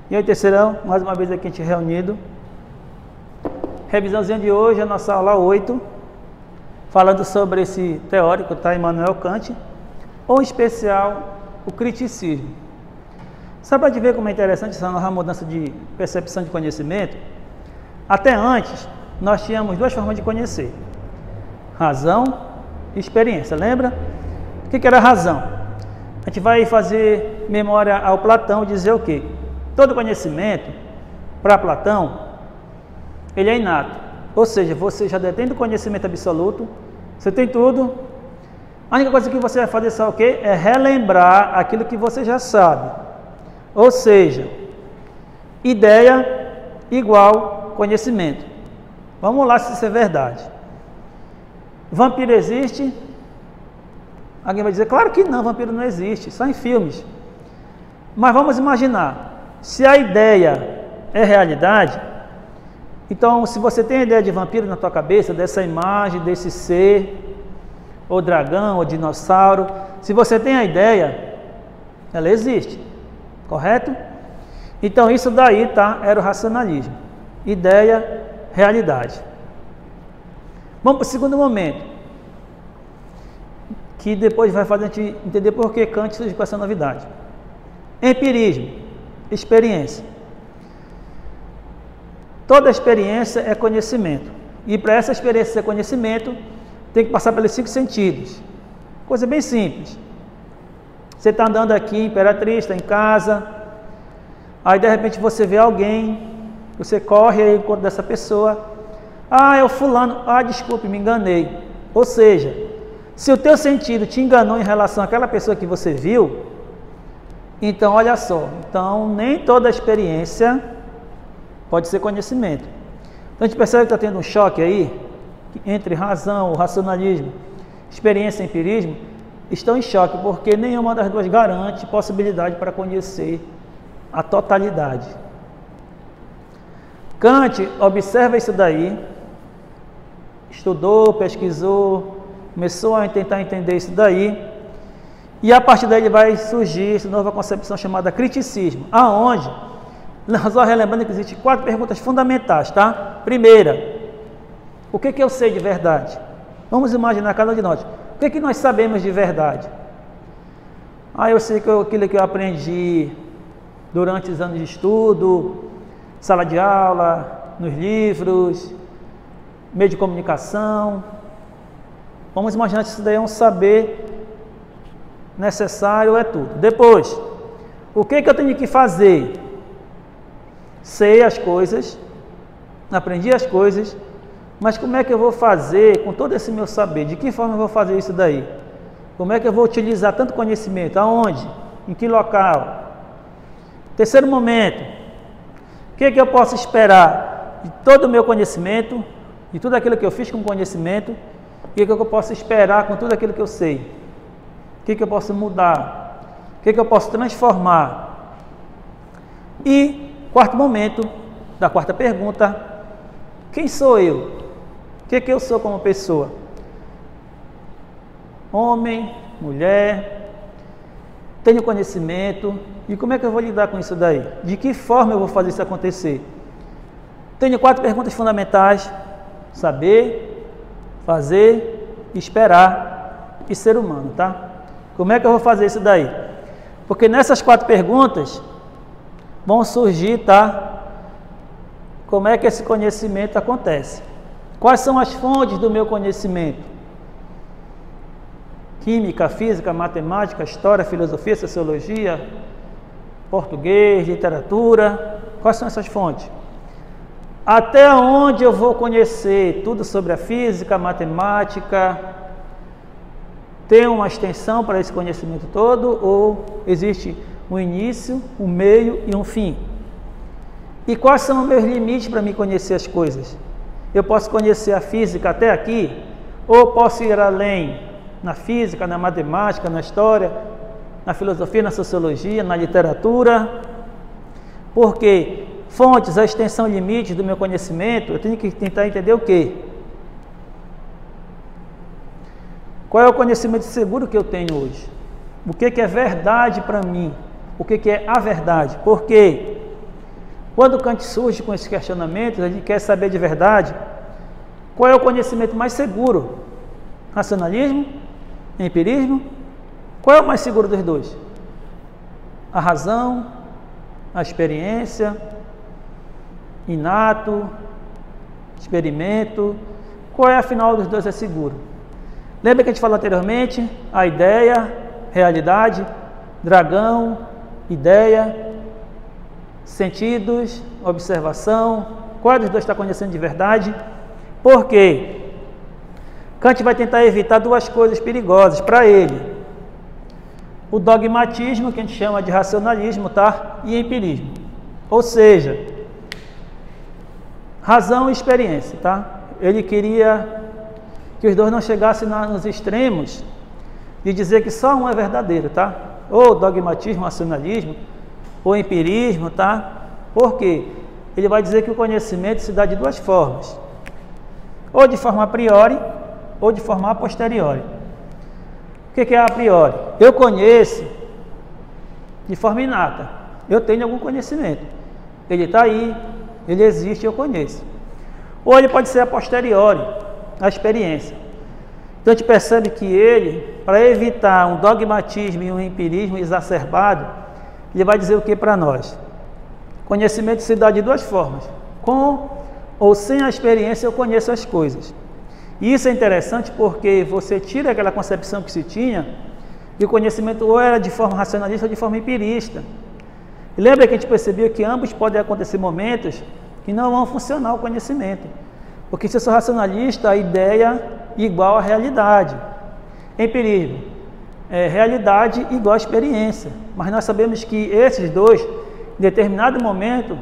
E aí, terceirão, mais uma vez aqui a gente reunido. Revisãozinha de hoje, a nossa aula 8, falando sobre esse teórico, tá? Immanuel Kant, ou em especial, o criticismo. Só para te ver como é interessante essa nova mudança de percepção de conhecimento. Até antes, nós tínhamos duas formas de conhecer: razão e experiência, lembra? O que era razão? A gente vai fazer memória ao Platão e dizer o quê? Todo conhecimento, para Platão, ele é inato. Ou seja, você já detém do conhecimento absoluto, você tem tudo. A única coisa que você vai fazer só o quê? É relembrar aquilo que você já sabe. Ou seja, ideia igual conhecimento. Vamos lá se isso é verdade. Vampiro existe? Alguém vai dizer, claro que não, vampiro não existe, só em filmes. Mas vamos imaginar, se a ideia é realidade, então se você tem a ideia de vampiro na tua cabeça, dessa imagem, desse ser, ou dragão, ou dinossauro, se você tem a ideia, ela existe, correto? Então isso daí, tá? Era o racionalismo. Ideia, realidade. Vamos para o segundo momento, que depois vai fazer a gente entender por que Kant surge com essa novidade. Empirismo, experiência. Toda experiência é conhecimento. E para essa experiência ser conhecimento, tem que passar pelos 5 sentidos. Coisa bem simples. Você está andando aqui em Imperatriz, está em casa, aí de repente você vê alguém, você corre ao encontro dessa pessoa. Ah, é o fulano. Ah, desculpe, me enganei. Ou seja, se o teu sentido te enganou em relação àquela pessoa que você viu, então olha só, então nem toda experiência pode ser conhecimento. Então a gente percebe que está tendo um choque aí, entre razão, o racionalismo, experiência e empirismo, estão em choque, porque nenhuma das duas garante possibilidade para conhecer a totalidade. Kant observa isso daí, estudou, pesquisou, começou a tentar entender isso daí, e a partir daí vai surgir essa nova concepção chamada criticismo, aonde, só relembrando que existem 4 perguntas fundamentais, tá? Primeira, o que eu sei de verdade? Vamos imaginar cada um de nós. O que nós sabemos de verdade? Ah, eu sei que aquilo que eu aprendi durante os anos de estudo, sala de aula, nos livros, meio de comunicação. Vamos imaginar que isso daí é um saber necessário, é tudo. Depois, o que eu tenho que fazer? Sei as coisas, aprendi as coisas, mas como é que eu vou fazer com todo esse meu saber? De que forma eu vou fazer isso daí? Como é que eu vou utilizar tanto conhecimento? Aonde? Em que local? Terceiro momento, o que eu posso esperar de todo o meu conhecimento, de tudo aquilo que eu fiz com conhecimento? O que eu posso esperar com tudo aquilo que eu sei? O que eu posso mudar? O que eu posso transformar? E, quarto momento, da quarta pergunta, quem sou eu? O que eu sou como pessoa? Homem, mulher, tenho conhecimento, e como é que eu vou lidar com isso daí? De que forma eu vou fazer isso acontecer? Tenho 4 perguntas fundamentais: saber, fazer, esperar e ser humano, tá? Como é que eu vou fazer isso daí? Porque nessas 4 perguntas vão surgir, tá? Como é que esse conhecimento acontece? Quais são as fontes do meu conhecimento? Química, física, matemática, história, filosofia, sociologia, português, literatura. Quais são essas fontes? Até onde eu vou conhecer tudo sobre a física, a matemática? Tem uma extensão para esse conhecimento todo ou existe um início, um meio e um fim? E quais são os meus limites para me conhecer as coisas? Eu posso conhecer a física até aqui? Ou posso ir além na física, na matemática, na história, na filosofia, na sociologia, na literatura? Porque fontes, a extensão, limites do meu conhecimento, eu tenho que tentar entender o quê? Qual é o conhecimento seguro que eu tenho hoje? O que é verdade para mim? O que é a verdade? Porque Quando Kant surge com esses questionamentos, ele quer saber de verdade qual é o conhecimento mais seguro, racionalismo, empirismo, qual é o mais seguro dos dois? A razão, a experiência, inato, experimento, qual é afinal dos dois é seguro? Lembra que a gente falou anteriormente? A ideia, realidade, dragão, ideia, sentidos, observação, qual dos dois está conhecendo de verdade? Por quê? Kant vai tentar evitar duas coisas perigosas para ele: o dogmatismo, que a gente chama de racionalismo, tá? E empirismo. Ou seja, razão e experiência, tá? Ele queria que os dois não chegassem nos extremos de dizer que só um é verdadeiro, tá? Ou dogmatismo, racionalismo, ou empirismo, tá? Por quê? Ele vai dizer que o conhecimento se dá de duas formas: ou de forma a priori, ou de forma a posteriori. O que é a priori? Eu conheço de forma inata, eu tenho algum conhecimento, ele está aí, ele existe, eu conheço. Ou ele pode ser a posteriori, a experiência. Então a gente percebe que ele, para evitar um dogmatismo e um empirismo exacerbado, ele vai dizer o que para nós? Conhecimento se dá de duas formas: com ou sem a experiência eu conheço as coisas. E isso é interessante porque você tira aquela concepção que se tinha, e o conhecimento ou era de forma racionalista ou de forma empirista. E lembra que a gente percebeu que ambos podem acontecer momentos que não vão funcionar o conhecimento. Porque se eu sou racionalista, a ideia igual à realidade. Empirismo, realidade igual à experiência. Mas nós sabemos que esses dois, em determinado momento,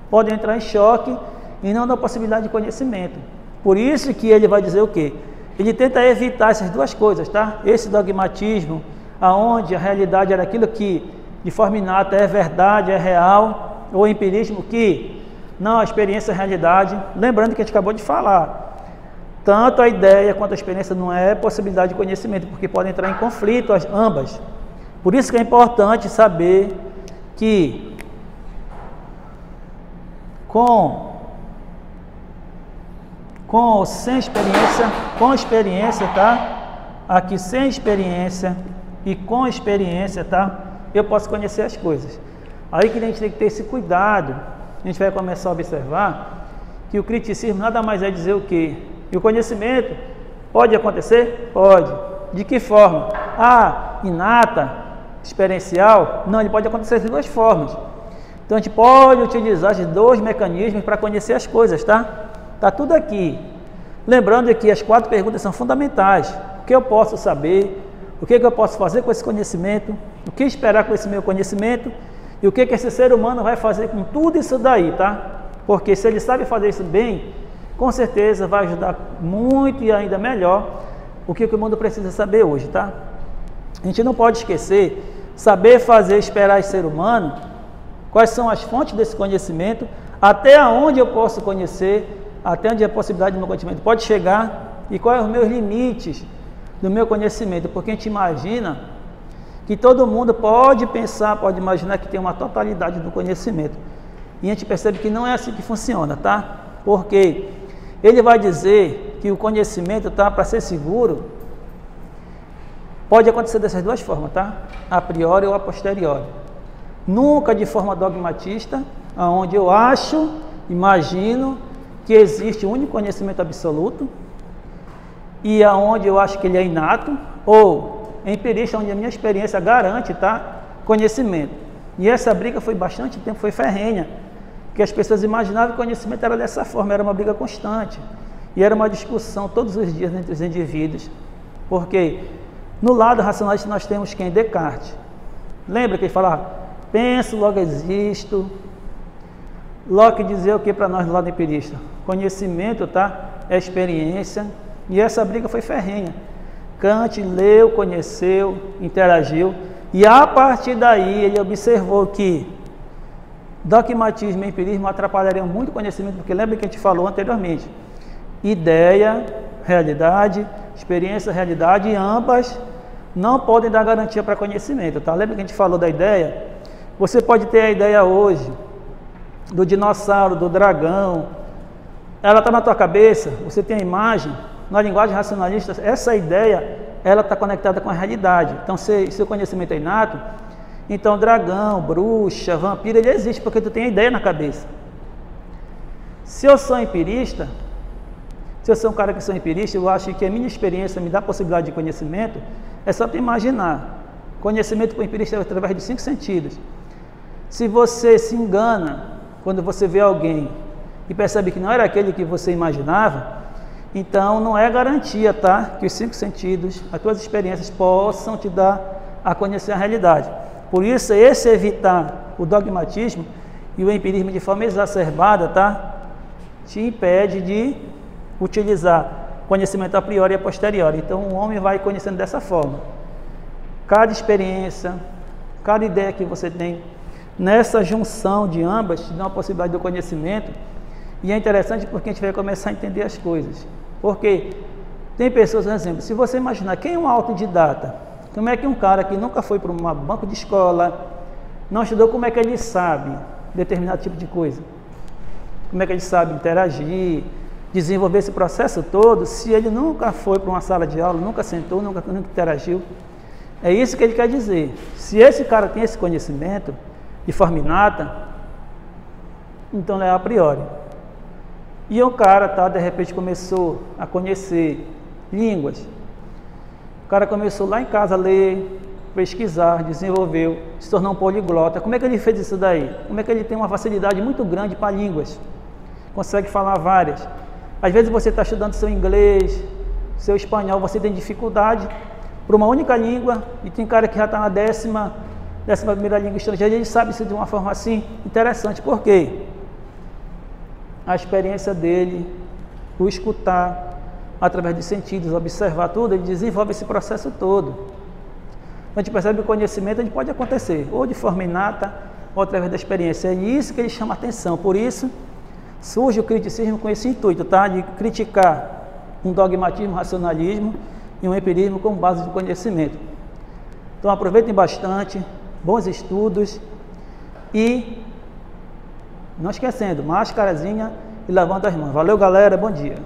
podem entrar em choque e não dar possibilidade de conhecimento. Por isso que ele vai dizer o quê? Ele tenta evitar essas duas coisas, tá? Esse dogmatismo, aonde a realidade era aquilo que de forma inata é verdade, é real, ou empirismo que não, a experiência é a realidade. Lembrando que a gente acabou de falar, tanto a ideia quanto a experiência não é possibilidade de conhecimento, porque podem entrar em conflito ambas. Por isso que é importante saber que com ou sem experiência, com experiência, tá? Aqui sem experiência e com experiência, tá? Eu posso conhecer as coisas. Aí que a gente tem que ter esse cuidado. A gente vai começar a observar que o criticismo nada mais é dizer o quê? E o conhecimento pode acontecer? Pode. De que forma? Inata, experiencial? Não, ele pode acontecer de duas formas. Então a gente pode utilizar esses dois mecanismos para conhecer as coisas, tá? Está tudo aqui. Lembrando que as 4 perguntas são fundamentais. O que eu posso saber? O que eu posso fazer com esse conhecimento? O que esperar com esse meu conhecimento? E o que esse ser humano vai fazer com tudo isso daí, tá? Porque se ele sabe fazer isso bem, com certeza vai ajudar muito e ainda melhor o que o mundo precisa saber hoje, tá? A gente não pode esquecer, saber fazer, esperar esse ser humano, quais são as fontes desse conhecimento, até onde eu posso conhecer, até onde a possibilidade do meu conhecimento pode chegar e quais são os meus limites do meu conhecimento, porque a gente imagina que todo mundo pode pensar, pode imaginar que tem uma totalidade do conhecimento. E a gente percebe que não é assim que funciona, tá? Porque ele vai dizer que o conhecimento, tá, para ser seguro, pode acontecer dessas duas formas, tá? A priori ou a posteriori. Nunca de forma dogmatista, onde eu acho, imagino que existe um único conhecimento absoluto e aonde eu acho que ele é inato, ou empirista, onde a minha experiência garante, tá, conhecimento. E essa briga foi bastante tempo, foi ferrenha, que as pessoas imaginavam que o conhecimento era dessa forma, era uma briga constante e era uma discussão todos os dias entre os indivíduos, porque no lado racionalista nós temos quem? Descartes. Lembra que ele fala, penso, logo existo. Locke dizia o que para nós do lado empirista? Conhecimento, tá? É experiência. E essa briga foi ferrenha. Kant leu, conheceu, interagiu. E a partir daí ele observou que dogmatismo e empirismo atrapalhariam muito o conhecimento, porque lembra que a gente falou anteriormente. Ideia, realidade, experiência, realidade, e ambas não podem dar garantia para conhecimento, tá? Lembra que a gente falou da ideia? Você pode ter a ideia hoje, do dinossauro, do dragão, ela está na tua cabeça, você tem a imagem, na linguagem racionalista, essa ideia, ela está conectada com a realidade. Então, seu conhecimento é inato, então dragão, bruxa, vampiro, ele existe porque tu tem a ideia na cabeça. Se eu sou empirista, se eu sou um cara que sou empirista, eu acho que a minha experiência me dá a possibilidade de conhecimento, é só tu imaginar. Conhecimento para o empirista é através dos 5 sentidos. Se você se engana quando você vê alguém e percebe que não era aquele que você imaginava, então não é garantia, tá? Que os 5 sentidos, as tuas experiências possam te dar a conhecer a realidade. Por isso, esse evitar o dogmatismo e o empirismo de forma exacerbada, tá? Te impede de utilizar conhecimento a priori e a posteriori. Então, o homem vai conhecendo dessa forma. Cada experiência, cada ideia que você tem, nessa junção de ambas, te dá uma possibilidade do conhecimento. E é interessante porque a gente vai começar a entender as coisas. Porque tem pessoas, por exemplo, se você imaginar quem é um autodidata, como é que um cara que nunca foi para um banco de escola, não estudou, como é que ele sabe determinado tipo de coisa? Como é que ele sabe interagir, desenvolver esse processo todo, se ele nunca foi para uma sala de aula, nunca sentou, nunca interagiu? É isso que ele quer dizer. Se esse cara tem esse conhecimento de forma inata, então é a priori. E o cara, tá, de repente começou a conhecer línguas. O cara começou lá em casa a ler, pesquisar, desenvolveu, se tornou um poliglota. Como é que ele fez isso daí? Como é que ele tem uma facilidade muito grande para línguas? Consegue falar várias. Às vezes você está estudando seu inglês, seu espanhol, você tem dificuldade para uma única língua, e tem cara que já está na décima primeira língua estrangeira, e ele sabe isso de uma forma assim interessante. Por quê? A experiência dele, o escutar, através dos sentidos, observar tudo, ele desenvolve esse processo todo. A gente percebe que o conhecimento ele pode acontecer, ou de forma inata, ou através da experiência. É isso que ele chama atenção. Por isso, surge o criticismo com esse intuito, tá? De criticar um dogmatismo, racionalismo e um empirismo como base de conhecimento. Então aproveitem bastante, bons estudos e não esquecendo, máscarazinha e lavando as mãos. Valeu, galera, bom dia.